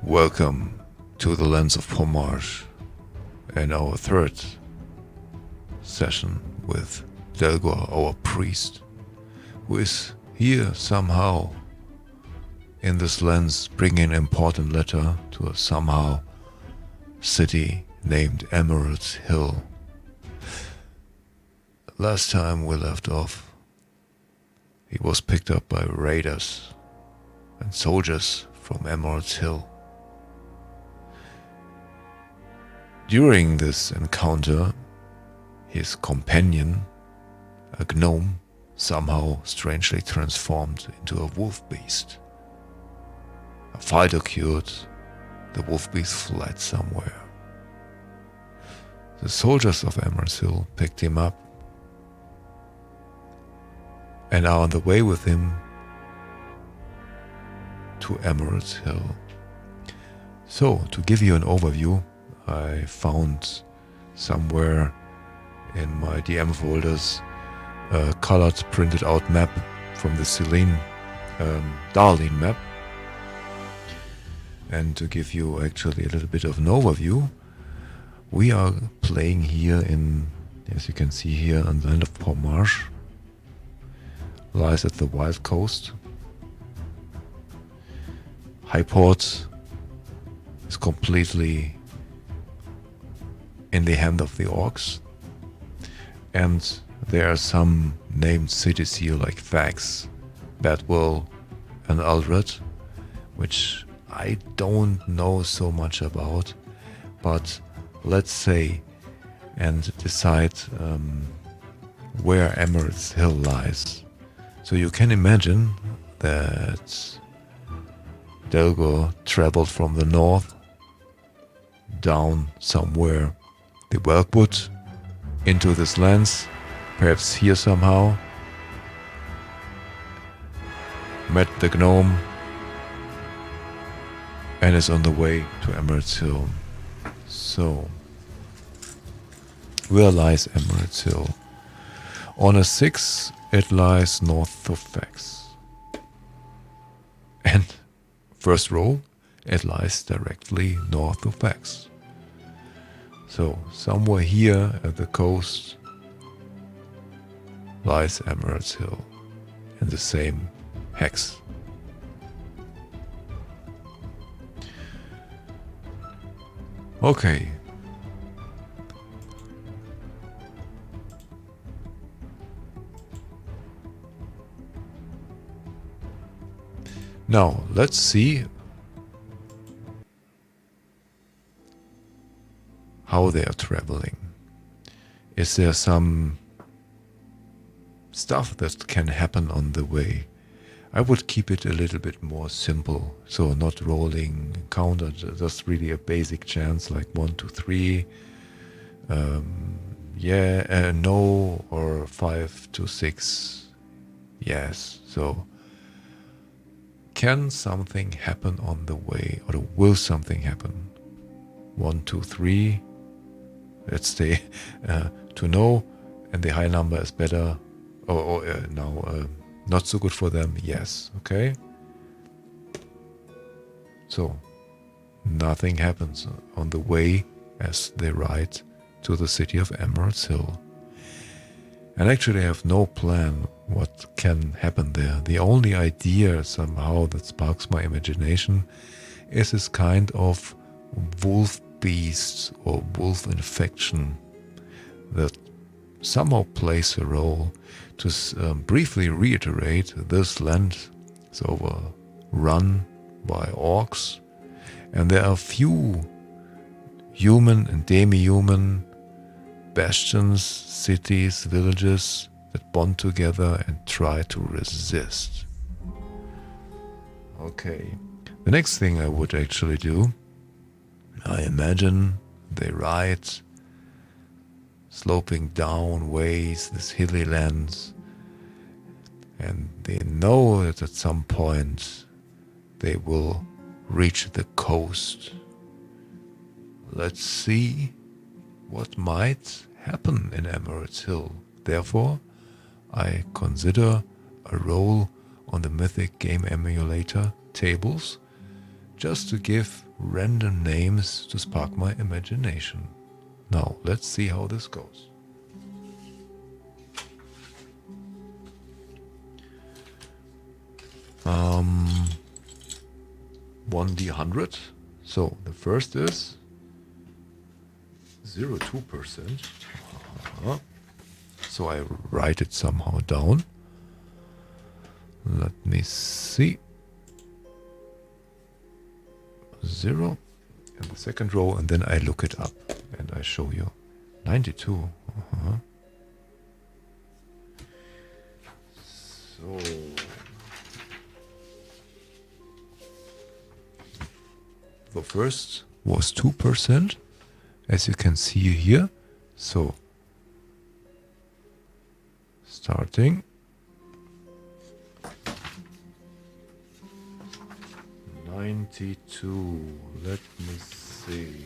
Welcome to the Lens of Pomarj and our third session with Delgor, our priest, who is here somehow in this lens bringing an important letter to a somehow city named Emerald Hill. Last time we left off, he was picked up by raiders and soldiers from Emerald Hill. During this encounter, his companion, a gnome, somehow strangely transformed into a wolf beast. A fight occurred, the wolf beast fled somewhere. The soldiers of Emerald Hill picked him up and are on the way with him to Emerald Hill. So, to give you an overview, I found somewhere in my DM folders a colored printed out map from the Darlene map. And to give you actually a little bit of an overview, we are playing here in, as you can see here, on the land of Pomarj. Lies at the Wild Coast. Highport is completely in the hand of the orcs, and there are some named cities here like Thax, Badwell and Aldred, which I don't know so much about, but let's say and decide where Emerald Hill lies. So you can imagine that Delgor traveled from the north down somewhere the Wildwood into this lands, perhaps here somehow, met the gnome and is on the way to Emerald Hill. So, where lies Emerald Hill? On a 6, it lies north of Fax. And first roll, it lies directly north of Fax. So, somewhere here at the coast lies Emerald Hill in the same hex. Okay. Now, let's see how they are traveling. Is there some stuff that can happen on the way? I would keep it a little bit more simple, so not rolling counter, just really a basic chance like 1, 2, 3, no, or 5 to 6, yes. So can something happen on the way, or will something happen? 1, 2, 3. Let's stay to know, and the high number is better. Not so good for them. Yes, okay. So nothing happens on the way as they ride to the city of Emerald Hill. And actually I have no plan what can happen there. The only idea somehow that sparks my imagination is this kind of wolf beast or wolf infection that somehow plays a role. To briefly reiterate, this land is overrun by orcs, and there are few human and demi-human bastions, cities, villages that bond together and try to resist. Okay, the next thing I would actually do, I imagine they ride sloping down ways, this hilly lands, and they know that at some point they will reach the coast. Let's see what might happen in Emerald Hill. Therefore, I consider a roll on the Mythic Game Emulator tables just to give random names to spark my imagination. Now, let's see how this goes. Um, 1d100. So the first is 0.2%. So I write it somehow down. Let me see. 0 in the second row, and then I look it up and I show you 92. So the first was 2%, as you can see here. So starting 92. Let me see.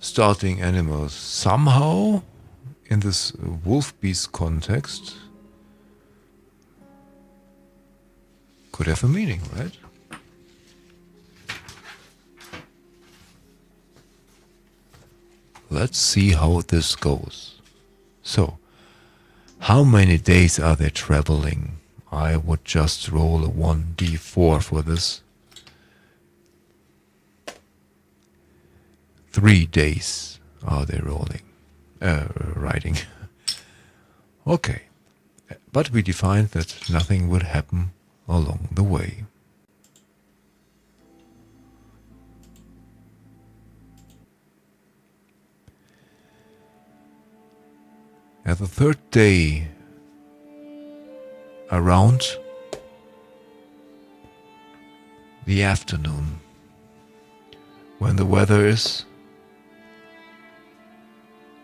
Starting animals. Somehow, in this wolf beast context, could have a meaning, right? Let's see how this goes. So, how many days are they traveling? I would just roll a 1d4 for this. 3 days are they riding. Okay, but we defined that nothing would happen along the way. At the third day, around the afternoon, when the weather is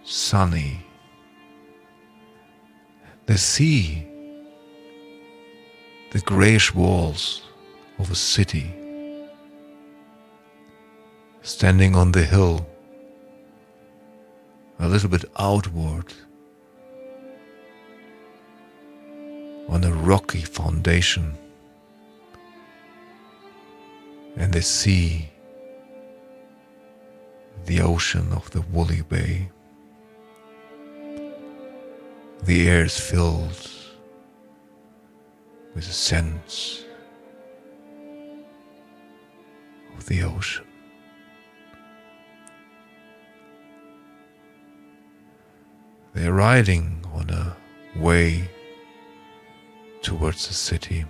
sunny, they see the grayish walls of a city standing on the hill, a little bit outward, on a rocky foundation, and they see the ocean of the woolly bay. The air is filled with a sense of the ocean. They're riding on a way towards the city.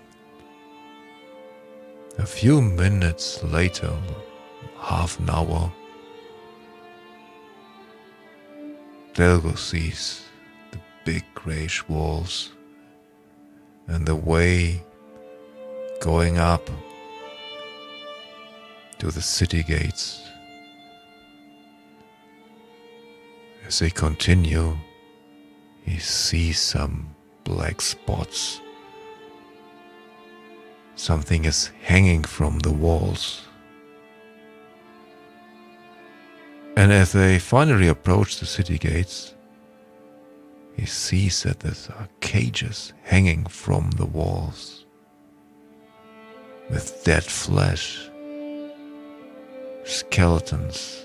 A few minutes later, half an hour, Delgor sees the big greyish walls and the way going up to the city gates. As they continue, he sees some black spots. Something is hanging from the walls. And as they finally approach the city gates, he sees that there are cages hanging from the walls with dead flesh, skeletons.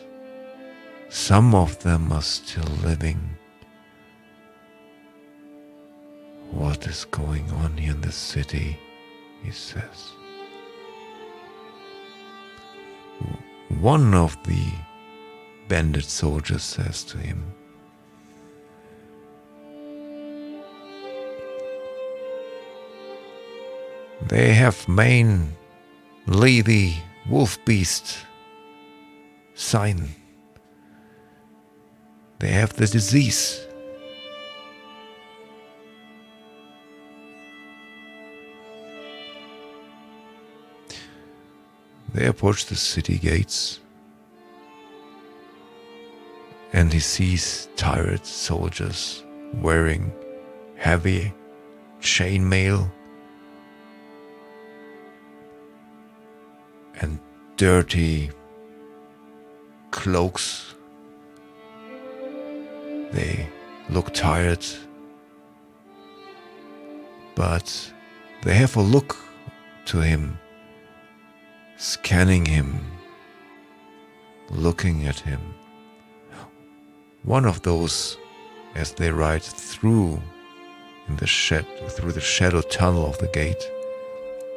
Some of them are still living. What is going on here in the city? He says. One of the bandit soldiers says to him, "They have mainly the wolf beast sign. They have the disease. They approach the city gates, and he sees tired soldiers wearing heavy chainmail and dirty cloaks. They look tired, but they have a look to him, scanning him, looking at him. One of those, as they ride through the shadow tunnel of the gate,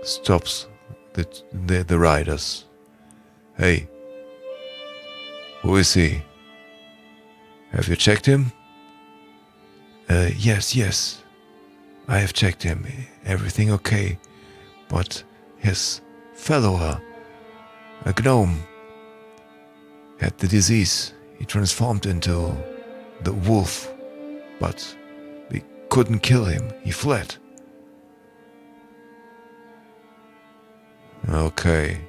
stops the riders. Hey, who is he? Have you checked him? Yes. I have checked him. Everything okay. But his follower, a gnome, had the disease. He transformed into the wolf, but we couldn't kill him. He fled. Okay,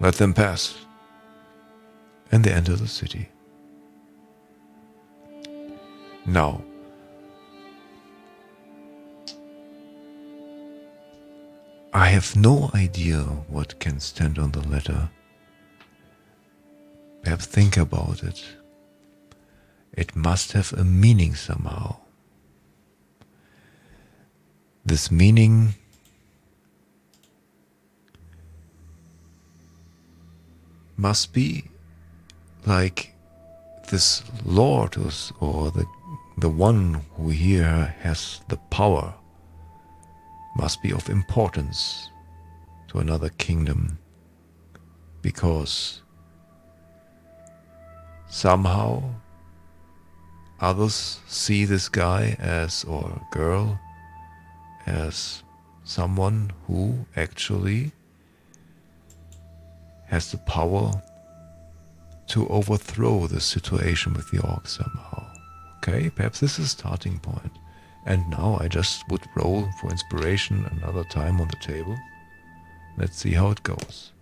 let them pass. And they enter the city. Now, I have no idea what can stand on the letter. Perhaps think about it. It must have a meaning somehow. This meaning must be like this Lord or the one who here has the power must be of importance to another kingdom, because somehow others see this guy or girl as someone who actually has the power to overthrow the situation with the orcs somehow. Okay, perhaps this is a starting point. And now I just would roll for inspiration another time on the table. Let's see how it goes.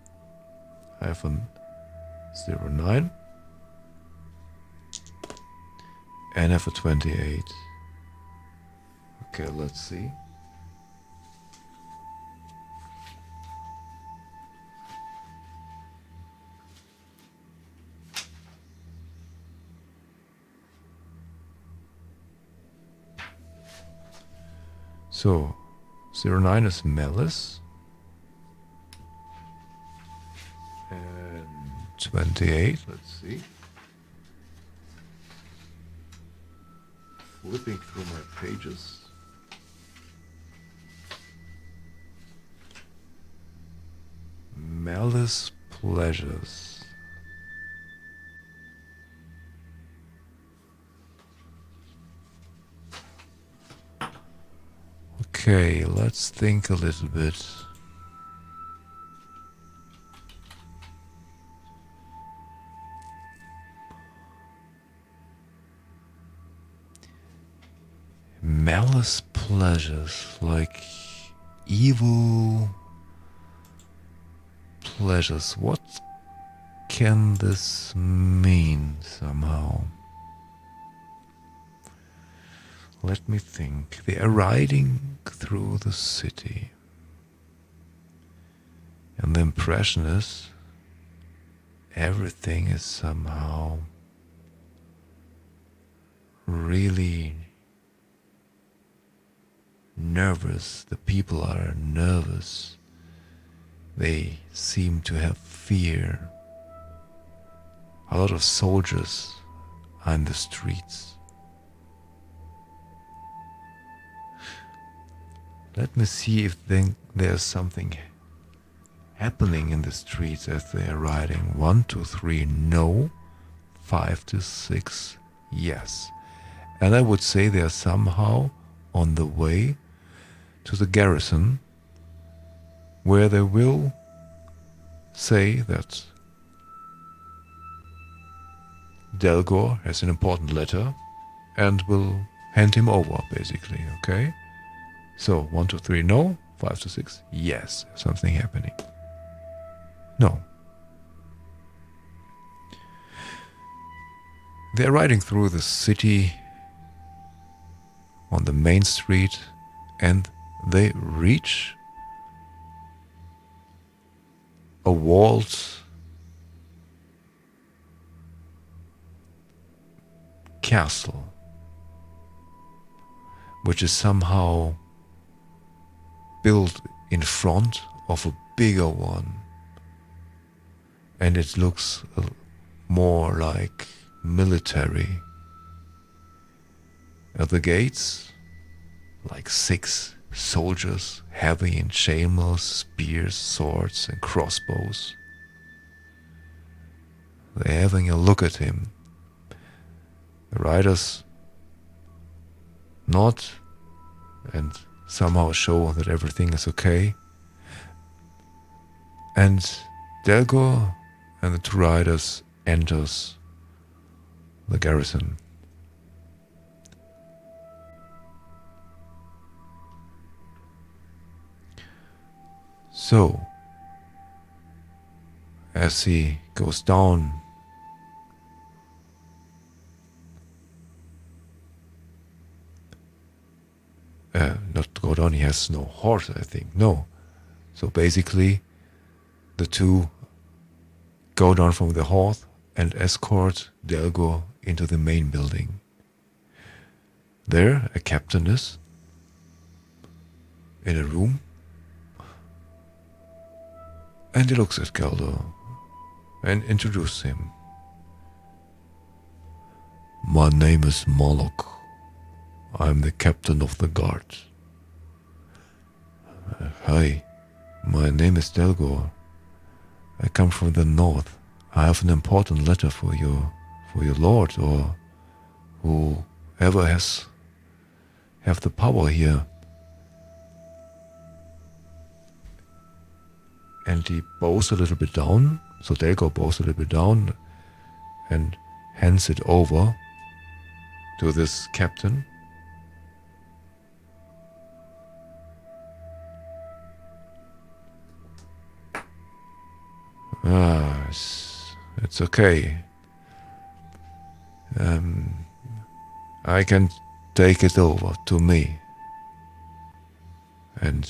I have a 09 and I have a 28. Okay, let's see. So, 09 is malice. And 28, let's see. Flipping through my pages. Malice pleasures. Okay, let's think a little bit. Malice pleasures, like evil pleasures. What can this mean somehow? Let me think. They are riding through the city. And the impression is everything is somehow really nervous. The people are nervous. They seem to have fear. A lot of soldiers are in the streets. Let me see if there's something happening in the streets as they are riding. 1, 2, 3, no. 5 to 6, yes. And I would say they are somehow on the way to the garrison, where they will say that Delgor has an important letter and will hand him over, basically, okay? So, 1, 2, 3, no. 5 to 6, yes. Something happening. No. They're riding through the city on the main street, and they reach a walled castle, which is somehow built in front of a bigger one, and it looks more like military. At the gates, like 6 soldiers, heavy in chainmails, spears, swords, and crossbows. They're having a look at him. The riders nod and somehow show that everything is okay. And Delgor and the 2 riders enters the garrison. So, as he goes down, not to go down, he has no horse, I think, no. So basically, the 2 go down from the horse and escort Delgor into the main building. There, a captain is in a room, and he looks at Galdor and introduces him. My name is Moloch. I'm the captain of the guard. Hi, my name is Delgor. I come from the north. I have an important letter for your lord, or whoever have the power here. And he bows a little bit down, so Delgor bows a little bit down and hands it over to this captain. It's okay. I can take it over to me. And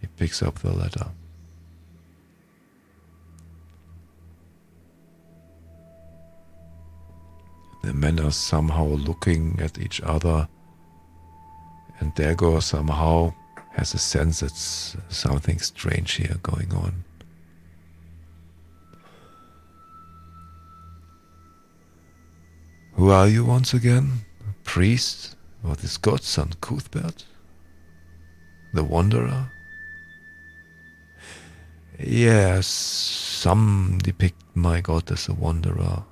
he picks up the letter. The men are somehow looking at each other, and Delgor somehow has a sense that something strange here going on. Who are you once again? A priest or this godson Cuthbert? The Wanderer? Yes, some depict my god as a wanderer.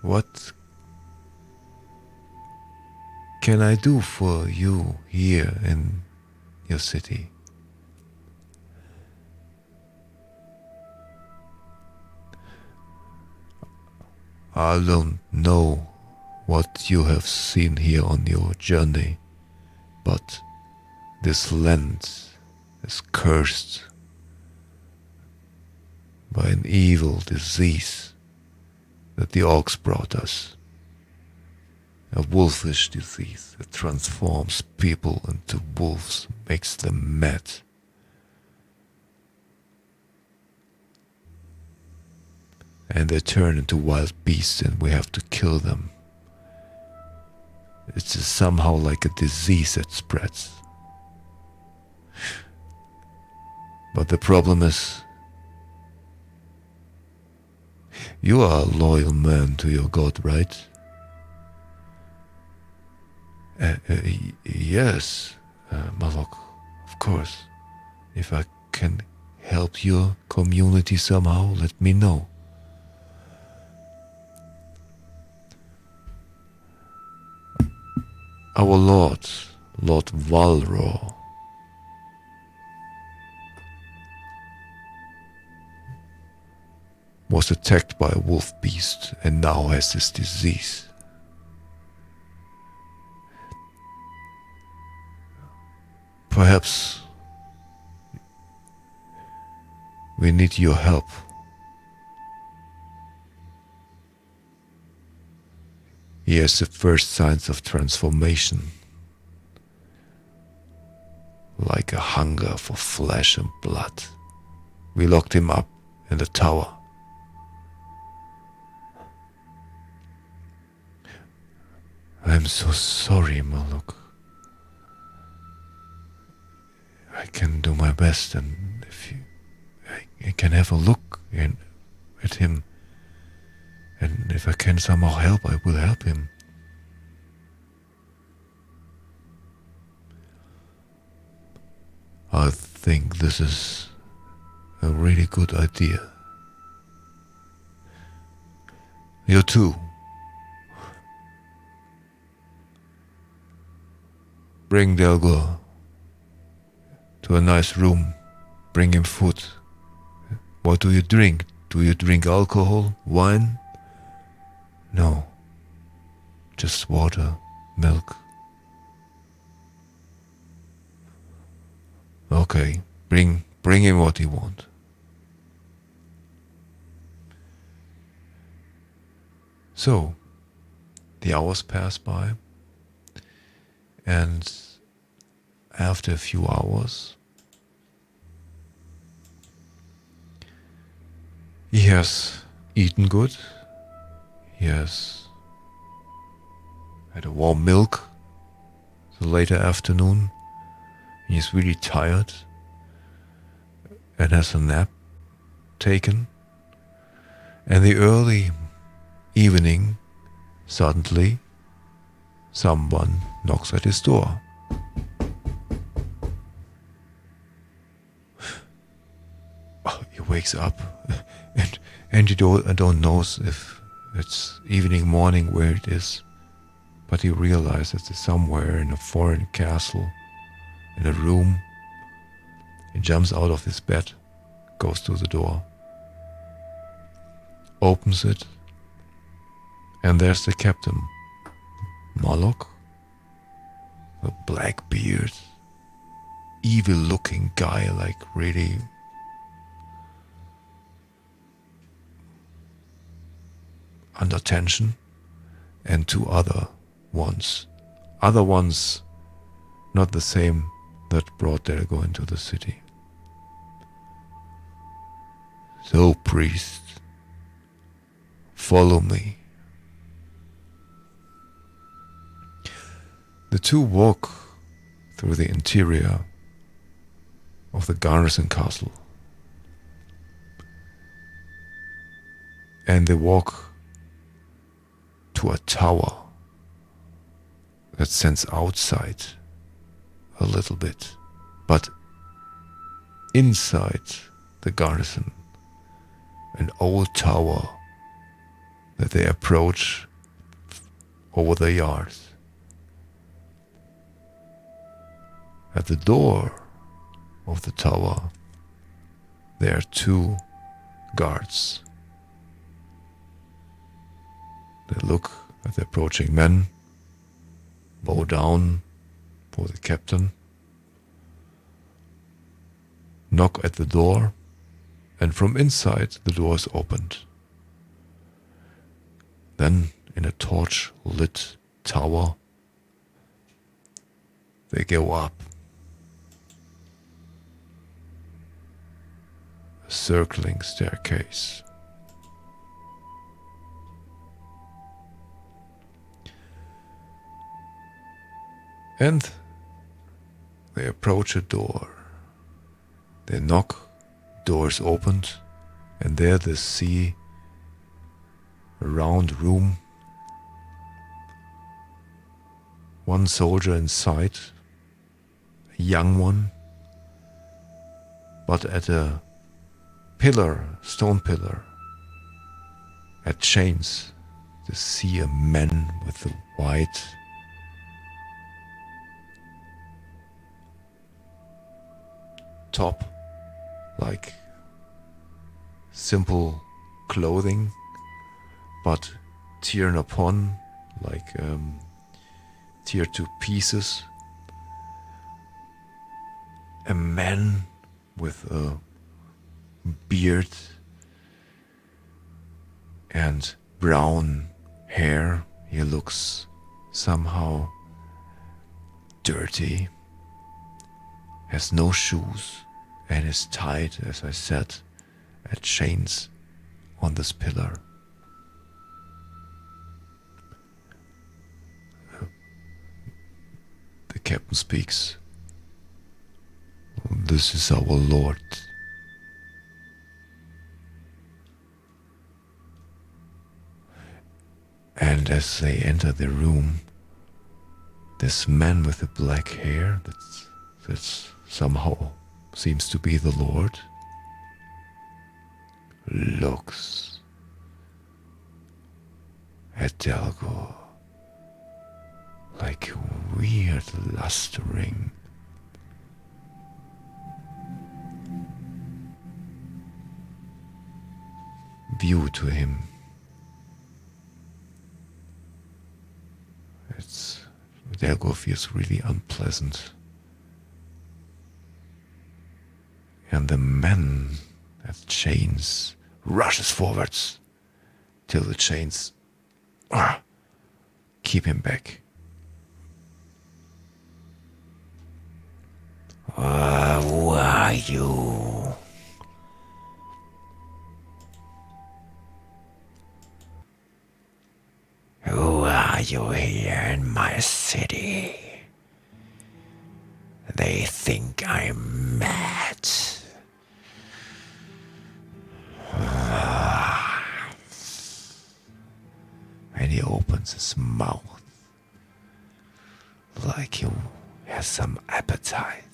What can I do for you here in your city? I don't know what you have seen here on your journey, but this land is cursed by an evil disease that the orcs brought us. A wolfish disease that transforms people into wolves, makes them mad. And they turn into wild beasts and we have to kill them. It's somehow like a disease that spreads. But the problem is, you are a loyal man to your god, right? Yes, Moloch, of course. If I can help your community somehow, let me know. Our Lord Valro, was attacked by a wolf beast and now has this disease. Perhaps we need your help. He has the first signs of transformation. like a hunger for flesh and blood. We locked him up in the tower. I'm so sorry, Maluk. I can do my best, and if I can have a look at him, and if I can somehow help, I will help him. I think this is a really good idea. You too. Bring Delgor to a nice room. Bring him food. What do you drink? Do you drink alcohol? Wine? No. Just water, milk. Okay, bring him what he wants. So, the hours pass by, and after a few hours, he has eaten good. He has had a warm milk the later afternoon. He's really tired and has a nap taken. And the early evening, suddenly, someone knocks at his door. He wakes up and he don't know if it's evening, morning, where it is, but he realizes it's somewhere in a foreign castle, in a room. He jumps out of his bed, goes to the door, opens it, and there's the captain, Moloch, a black beard, evil-looking guy, like really under tension, and two other ones not the same that brought Delgor into the city. So, priest, follow me. The two walk through the interior of the garrison castle, and they walk to a tower that stands outside a little bit, but inside the garrison, an old tower that they approach over the yard. At the door of the tower, there are two guards. They look at the approaching men, bow down for the captain, knock at the door, and from inside the door is opened. Then, in a torch-lit tower, they go up a circling staircase. And they approach a door. They knock, doors opened, and there they see a round room. One soldier inside, a young one, but at a pillar, stone pillar, at chains, they see a man with a white top, like simple clothing, but torn upon, like tear to pieces. A man with a beard and brown hair. He looks somehow dirty. has no shoes and is tied, as I said, at chains on this pillar. The captain speaks. This is our lord. And as they enter the room, this man with the black hair that's somehow seems to be the lord looks at Delgor like a weird lustering. View to him. Delgor feels really unpleasant. And the man at chains rushes forwards till the chains keep him back. Who are you? Who are you here in my city? They think I'm mad. And he opens his mouth like he has some appetite.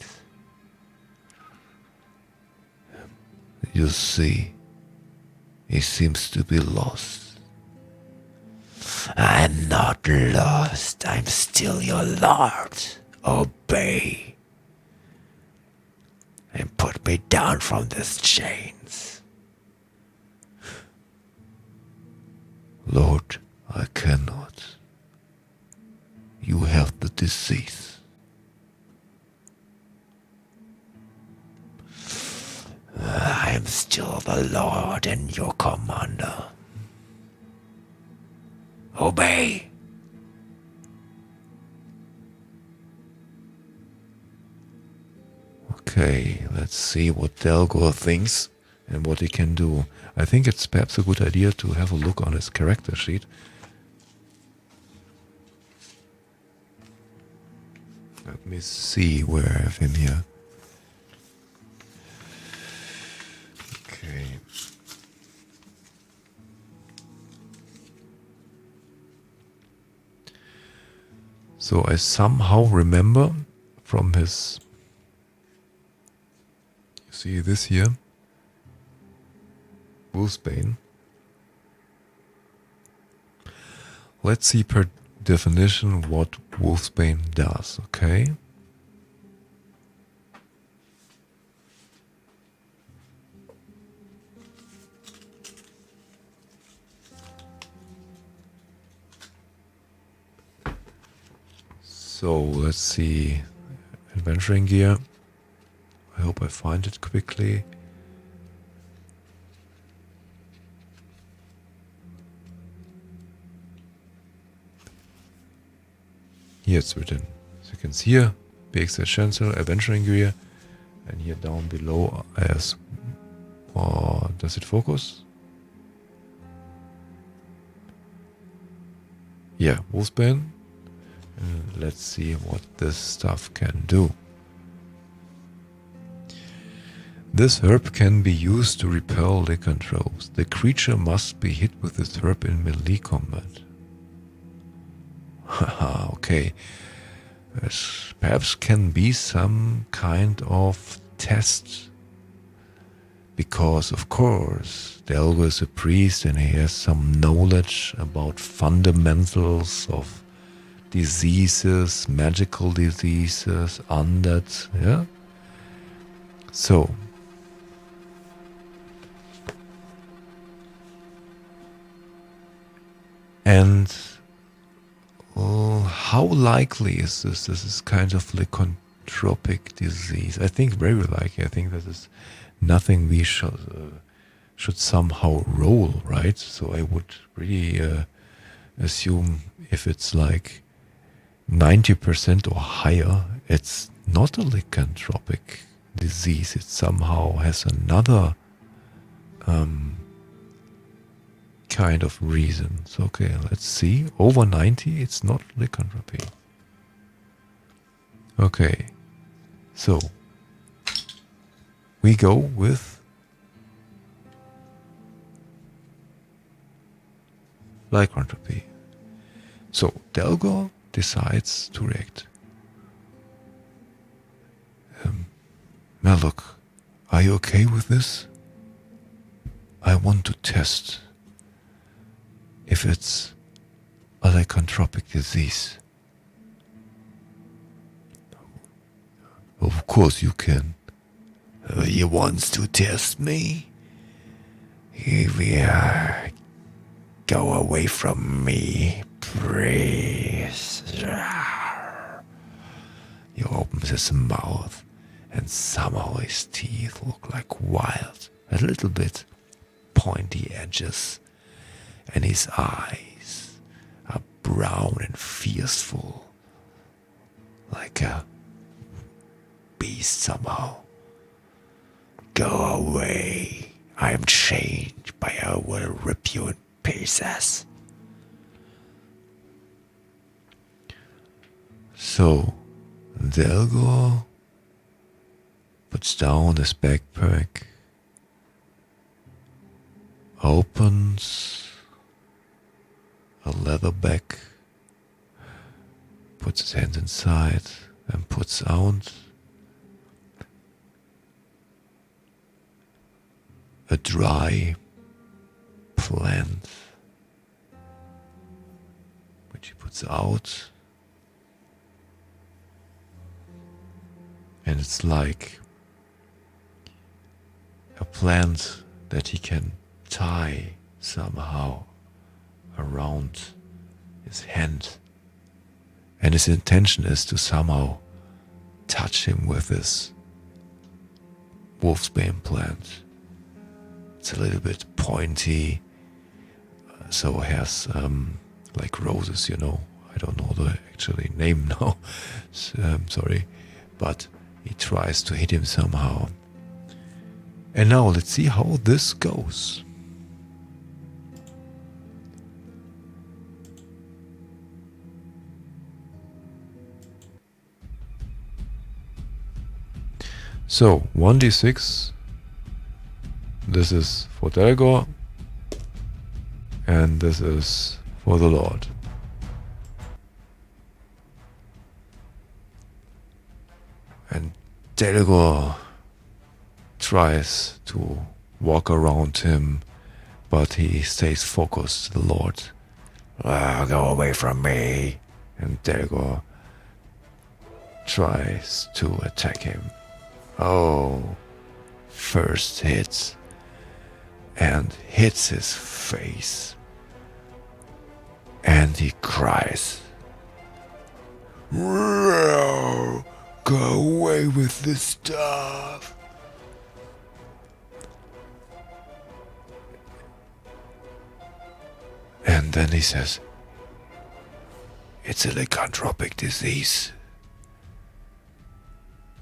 You see, he seems to be lost. I'm not lost. I'm still your lord. Obey. And put me down from these chains. Lord, I cannot. You have the disease. I'm still the lord and your commander. Obey. Okay, let's see what Delgor thinks and what he can do. I think it's perhaps a good idea to have a look on his character sheet. Let me see where I have him here. Okay. So I somehow remember from his, you see this here, Wolfsbane. Let's see per definition what Wolfsbane does, okay? So let's see, adventuring gear. I hope I find it quickly. Here it's written. As you can see here, BX Essentials adventuring gear, and here down below as does it focus? Yeah, Wolfsbane. Let's see what this stuff can do. This herb can be used to repel lycanthropes. The creature must be hit with this herb in melee combat. Haha, okay. This perhaps can be some kind of test. Because, of course, Delgor is a priest and he has some knowledge about fundamentals of diseases, magical diseases, undead, yeah? So, and how likely is this? This is kind of lycanthropic disease. I think very likely. I think that is nothing we should somehow roll, right? So I would really assume if it's like 90% or higher, it's not a lycanthropic disease. It somehow has another kind of reasons. Okay, let's see. Over 90, it's not lycanthropy. Okay, so we go with lycanthropy. So Delgor decides to react. Malok, are you okay with this? I want to test if it's a lycanthropic disease. Of course you can. He wants to test me? Go away from me, please. He opens his mouth, and somehow his teeth look like wild, a little bit pointy edges, and his eyes are brown and fearful, like a beast somehow. Go away. I am changed, but I will rip you in pieces. So, Delgor puts down his backpack, opens a leather bag, puts his hand inside, and puts out a dry plant, which he puts out, and it's like a plant that he can tie somehow around his hand, and his intention is to somehow touch him with this wolfsbane plant. It's a little bit pointy, so it has like roses, you know. I don't know the actually name now, sorry, but he tries to hit him somehow. And now let's see how this goes. So 1d6. This is for Delgor, and this is for the Lord. And Delgor tries to walk around him, but he stays focused, the Lord. Go away from me. And Delgor tries to attack him. Oh, first hits, and hits his face, and he cries, "Go away with this stuff." And then he says, "It's a lycanthropic disease.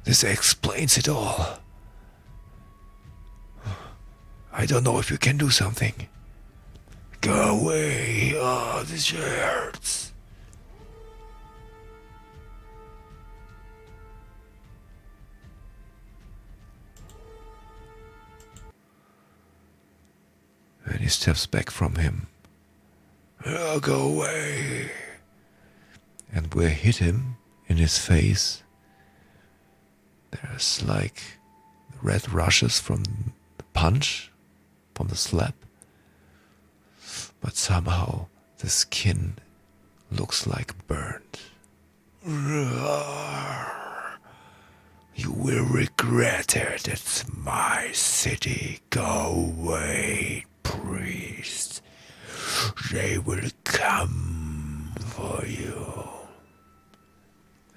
This explains it all. I don't know if you can do something. Go away. Oh, this hurts." And he steps back from him. Go away. And where hit him in his face, there's like red rushes from the punch, from the slap, but somehow the skin looks like burnt. You will regret it. It's my city. Go away, priest. They will come for you.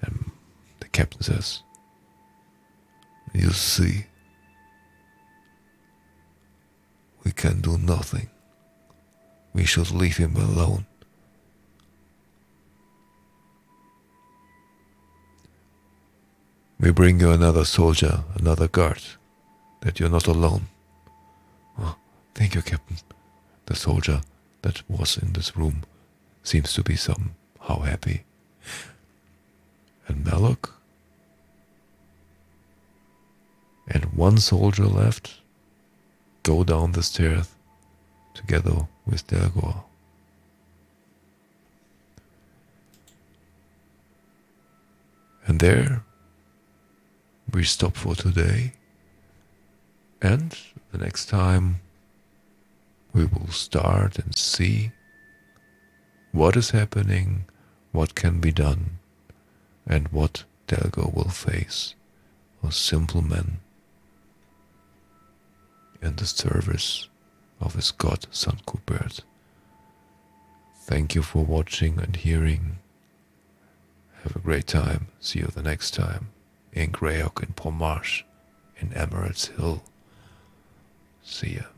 And the captain says, "You see, we can do nothing. We should leave him alone." We bring you another soldier, another guard, that you're not alone. Oh, thank you, Captain. The soldier that was in this room seems to be somehow happy. And Malok? And one soldier left. Go down the stairs together with Delgor. And there we stop for today. And the next time we will start and see what is happening, what can be done, and what Delgor will face, a simple man in the service of his god, son Cuthbert. Thank you for watching and hearing. Have a great time. See you the next time in Greyhawk, in Pomarj, in Emerald's Hill. See ya.